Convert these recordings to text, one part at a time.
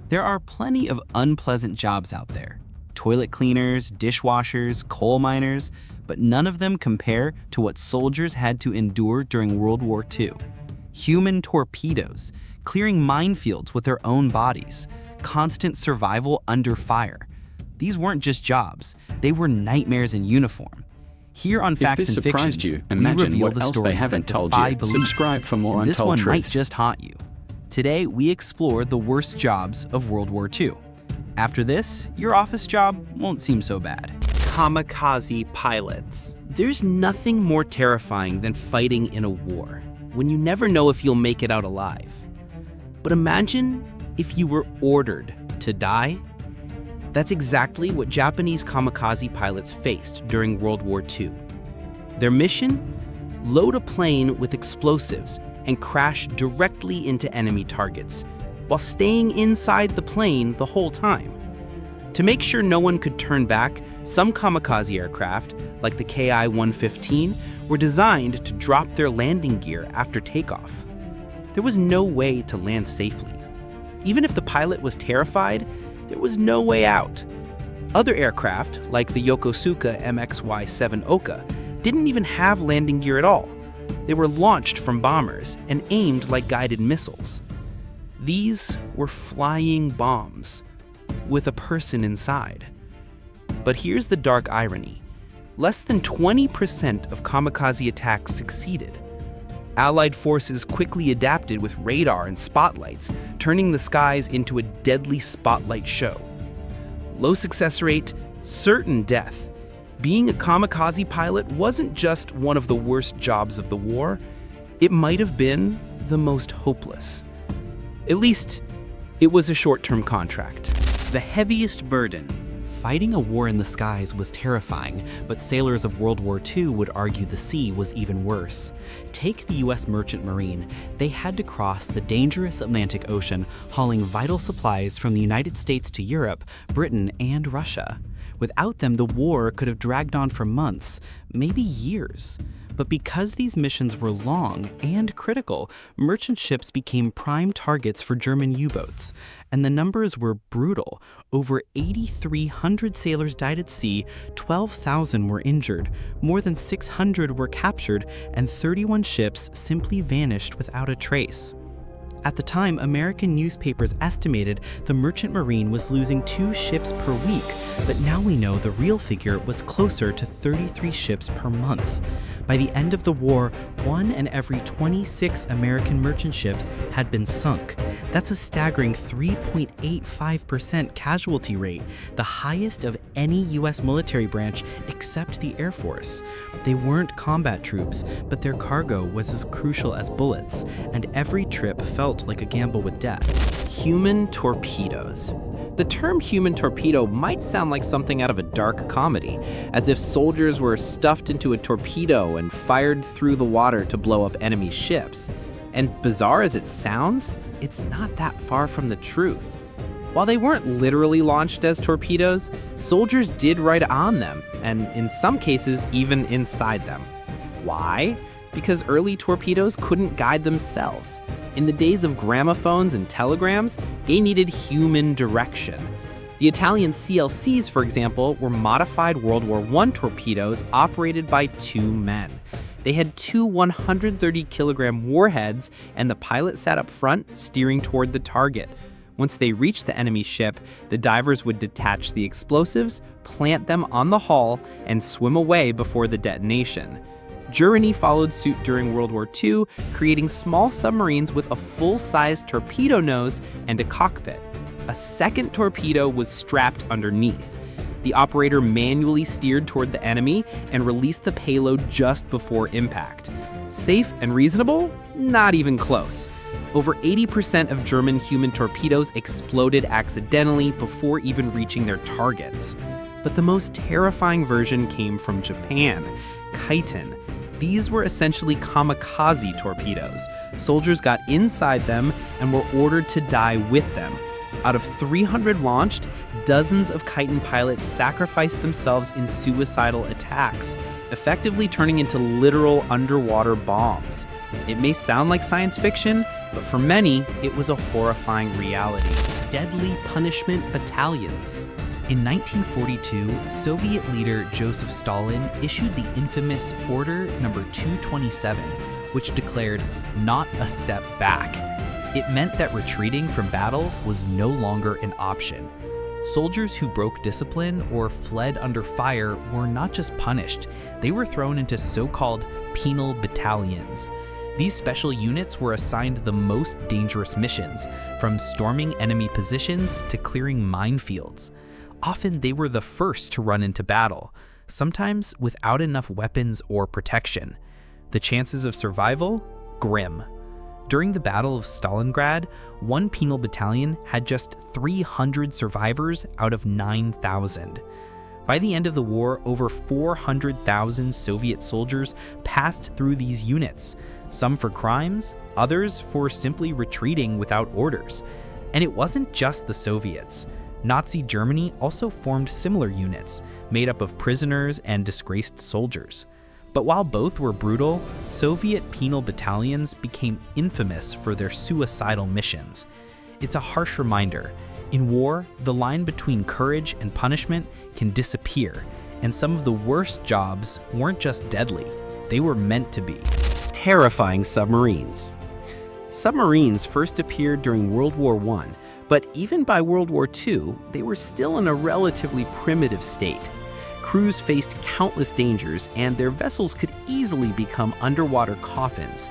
There are plenty of unpleasant jobs out there. Toilet cleaners, dishwashers, coal miners, but none of them compare to what soldiers had to endure during World War II. Human torpedoes, clearing minefields with their own bodies, constant survival under fire. These weren't just jobs, they were nightmares in uniform. Here on Facts and Fictions, we reveal the stories that defy belief. Subscribe for more This untold one might truths. just haunt you. Today, we explore the worst jobs of World War II. After this, your office job won't seem so bad. Kamikaze pilots. There's nothing more terrifying than fighting in a war, when you never know if you'll make it out alive. But imagine if you were ordered to die. That's exactly what Japanese kamikaze pilots faced during World War II. Their mission? Load a plane with explosives and crash directly into enemy targets, while staying inside the plane the whole time. To make sure no one could turn back, some kamikaze aircraft, like the Ki-115, were designed to drop their landing gear after takeoff. There was no way to land safely. Even if the pilot was terrified, there was no way out. Other aircraft, like the Yokosuka MXY-7 Oka, didn't even have landing gear at all. They were launched from bombers and aimed like guided missiles. These were flying bombs with a person inside. But here's the dark irony. Less than 20% of kamikaze attacks succeeded. Allied forces quickly adapted with radar and spotlights, turning the skies into a deadly spotlight show. Low success rate, certain death. Being a kamikaze pilot wasn't just one of the worst jobs of the war, it might have been the most hopeless. At least, it was a short-term contract. The heaviest burden. Fighting a war in the skies was terrifying, but sailors of World War II would argue the sea was even worse. Take the U.S. Merchant Marine. They had to cross the dangerous Atlantic Ocean, hauling vital supplies from the United States to Europe, Britain, and Russia. Without them, the war could have dragged on for months, maybe years. But because these missions were long and critical, merchant ships became prime targets for German U-boats. And the numbers were brutal. Over 8,300 sailors died at sea, 12,000 were injured, more than 600 were captured, and 31 ships simply vanished without a trace. At the time, American newspapers estimated the Merchant Marine was losing 2 ships per week, but now we know the real figure was closer to 33 ships per month. By the end of the war, 1 in every 26 American merchant ships had been sunk. That's a staggering 3.85% casualty rate, the highest of any U.S. military branch except the Air Force. They weren't combat troops, but their cargo was as crucial as bullets, and every trip felt like a gamble with death. Human torpedoes. The term human torpedo might sound like something out of a dark comedy, as if soldiers were stuffed into a torpedo and fired through the water to blow up enemy ships. And bizarre as it sounds, it's not that far from the truth. While they weren't literally launched as torpedoes, soldiers did ride on them, and in some cases even inside them. Why? Because early torpedoes couldn't guide themselves. In the days of gramophones and telegrams, they needed human direction. The Italian CLCs, for example, were modified World War I torpedoes operated by 2 men. They had 2 130-kilogram warheads, and the pilot sat up front, steering toward the target. Once they reached the enemy ship, the divers would detach the explosives, plant them on the hull, and swim away before the detonation. Germany followed suit during World War II, creating small submarines with a full-sized torpedo nose and a cockpit. A second torpedo was strapped underneath. The operator manually steered toward the enemy and released the payload just before impact. Safe and reasonable? Not even close. Over 80% of German human torpedoes exploded accidentally before even reaching their targets. But the most terrifying version came from Japan, Kaiten. These were essentially kamikaze torpedoes. Soldiers got inside them and were ordered to die with them. Out of 300 launched, dozens of Kaiten pilots sacrificed themselves in suicidal attacks. effectively turning into literal underwater bombs. It may sound like science fiction, but for many, it was a horrifying reality. Deadly punishment battalions. In 1942, Soviet leader Joseph Stalin issued the infamous Order No. 227, which declared not a step back. It meant that retreating from battle was no longer an option. Soldiers who broke discipline or fled under fire were not just punished, they were thrown into so-called penal battalions. These special units were assigned the most dangerous missions, from storming enemy positions to clearing minefields. Often they were the first to run into battle, sometimes without enough weapons or protection. The chances of survival? Grim. During the Battle of Stalingrad, one penal battalion had just 300 survivors out of 9,000. By the end of the war, over 400,000 Soviet soldiers passed through these units, some for crimes, others for simply retreating without orders. And it wasn't just the Soviets. Nazi Germany also formed similar units, made up of prisoners and disgraced soldiers. But while both were brutal, Soviet penal battalions became infamous for their suicidal missions. It's a harsh reminder. In war, the line between courage and punishment can disappear, and some of the worst jobs weren't just deadly, they were meant to be. Terrifying submarines. Submarines first appeared during World War I, but even by World War II, they were still in a relatively primitive state. Crews faced countless dangers, and their vessels could easily become underwater coffins.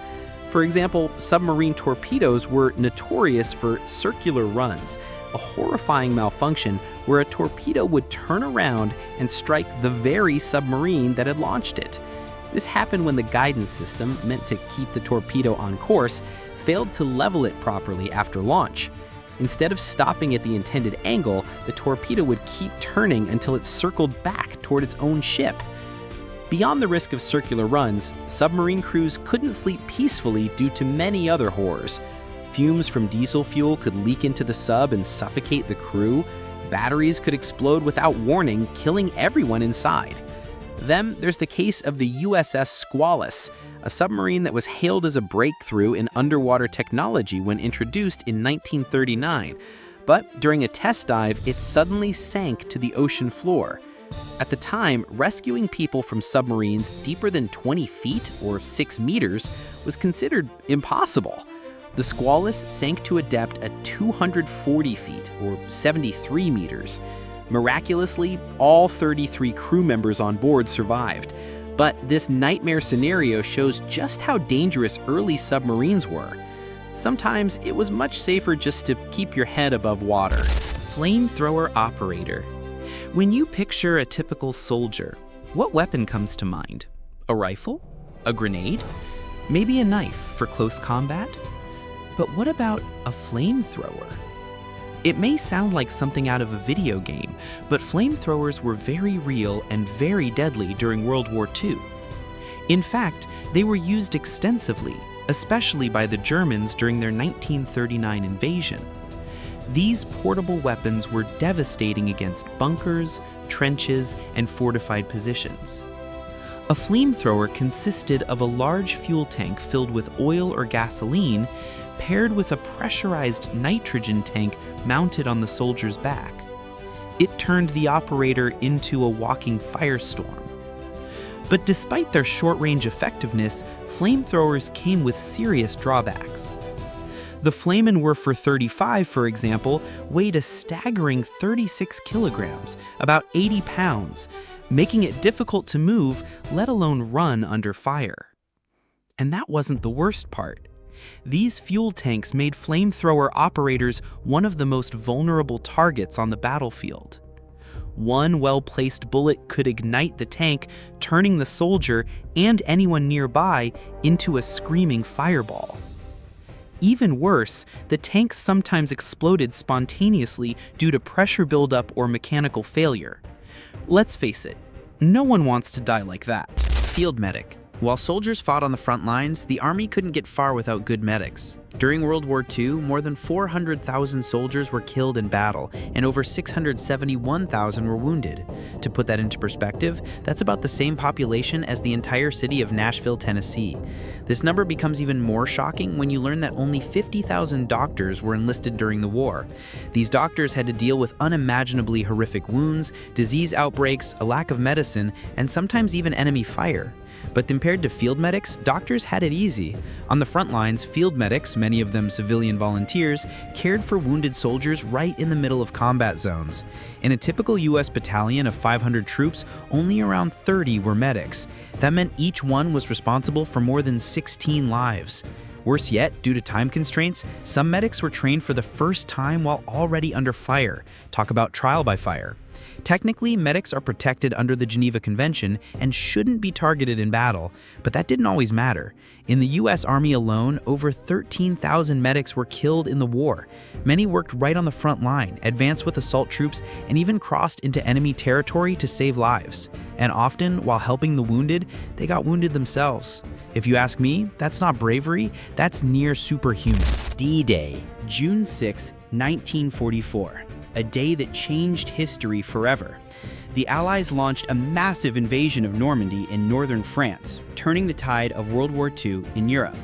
For example, submarine torpedoes were notorious for circular runs, a horrifying malfunction where a torpedo would turn around and strike the very submarine that had launched it. This happened when the guidance system, meant to keep the torpedo on course, failed to level it properly after launch. Instead of stopping at the intended angle, the torpedo would keep turning until it circled back toward its own ship. Beyond the risk of circular runs, submarine crews couldn't sleep peacefully due to many other horrors. Fumes from diesel fuel could leak into the sub and suffocate the crew. Batteries could explode without warning, killing everyone inside. Then there's the case of the USS Squalus, a submarine that was hailed as a breakthrough in underwater technology when introduced in 1939. But during a test dive, it suddenly sank to the ocean floor. At the time, rescuing people from submarines deeper than 20 feet or 6 meters was considered impossible. The Squalus sank to a depth at 240 feet or 73 meters. Miraculously, all 33 crew members on board survived. But this nightmare scenario shows just how dangerous early submarines were. Sometimes it was much safer just to keep your head above water. Flamethrower operator. When you picture a typical soldier, what weapon comes to mind? A rifle? A grenade? Maybe a knife for close combat? But what about a flamethrower? It may sound like something out of a video game, but flamethrowers were very real and very deadly during World War II. In fact, they were used extensively, especially by the Germans during their 1939 invasion. These portable weapons were devastating against bunkers, trenches, and fortified positions. A flamethrower consisted of a large fuel tank filled with oil or gasoline, paired with a pressurized nitrogen tank mounted on the soldier's back. It turned the operator into a walking firestorm. But despite their short-range effectiveness, flamethrowers came with serious drawbacks. The Flamen Werfer 35, for example, weighed a staggering 36 kilograms, about 80 pounds, making it difficult to move, let alone run under fire. And that wasn't the worst part. These fuel tanks made flamethrower operators one of the most vulnerable targets on the battlefield. One well-placed bullet could ignite the tank, turning the soldier and anyone nearby into a screaming fireball. Even worse, the tanks sometimes exploded spontaneously due to pressure buildup or mechanical failure. Let's face it, no one wants to die like that. Field medic. While soldiers fought on the front lines, the army couldn't get far without good medics. During World War II, more than 400,000 soldiers were killed in battle, and over 671,000 were wounded. To put that into perspective, that's about the same population as the entire city of Nashville, Tennessee. This number becomes even more shocking when you learn that only 50,000 doctors were enlisted during the war. These doctors had to deal with unimaginably horrific wounds, disease outbreaks, a lack of medicine, and sometimes even enemy fire. But compared to field medics, doctors had it easy. On the front lines, field medics, many of them civilian volunteers, cared for wounded soldiers right in the middle of combat zones. In a typical U.S. battalion of 500 troops, only around 30 were medics. That meant each one was responsible for more than 16 lives. Worse yet, due to time constraints, some medics were trained for the first time while already under fire. Talk about trial by fire. Technically, medics are protected under the Geneva Convention and shouldn't be targeted in battle, but that didn't always matter. In the U.S. Army alone, over 13,000 medics were killed in the war. Many worked right on the front line, advanced with assault troops, and even crossed into enemy territory to save lives. And often, while helping the wounded, they got wounded themselves. If you ask me, that's not bravery, that's near superhuman. D-Day, June 6, 1944. A day that changed history forever. The Allies launched a massive invasion of Normandy in northern France, turning the tide of World War II in Europe.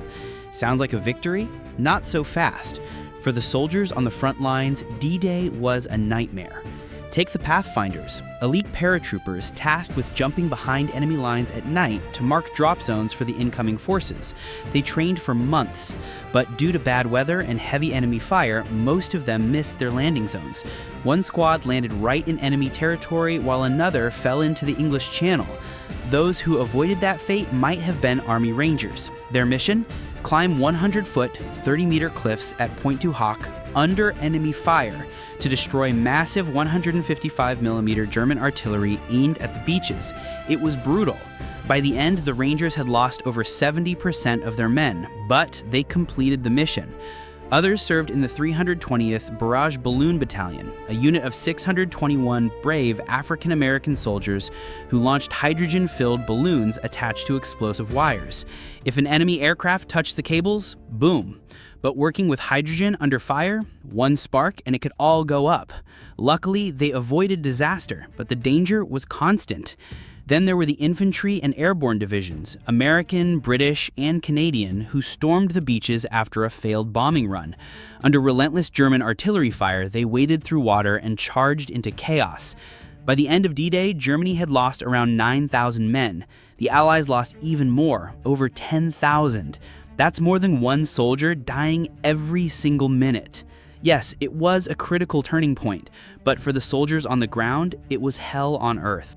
Sounds like a victory? Not so fast. For the soldiers on the front lines, D-Day was a nightmare. Take the Pathfinders, elite paratroopers tasked with jumping behind enemy lines at night to mark drop zones for the incoming forces. They trained for months, but due to bad weather and heavy enemy fire, most of them missed their landing zones. One squad landed right in enemy territory while another fell into the English Channel. Those who avoided that fate might have been Army Rangers. Their mission? Climb 100-foot, 30-meter cliffs at Pointe du Hoc under enemy fire to destroy massive 155mm German artillery aimed at the beaches. It was brutal. By the end, the Rangers had lost over 70% of their men, but they completed the mission. Others served in the 320th Barrage Balloon Battalion, a unit of 621 brave African-American soldiers who launched hydrogen-filled balloons attached to explosive wires. If an enemy aircraft touched the cables, boom. But working with hydrogen under fire, one spark and it could all go up. Luckily, they avoided disaster, but the danger was constant. Then there were the infantry and airborne divisions, American, British, and Canadian, who stormed the beaches after a failed bombing run. Under relentless German artillery fire, they waded through water and charged into chaos. By the end of D-Day, Germany had lost around 9,000 men. The Allies lost even more, over 10,000. That's more than one soldier dying every single minute. Yes, it was a critical turning point, but for the soldiers on the ground, it was hell on earth.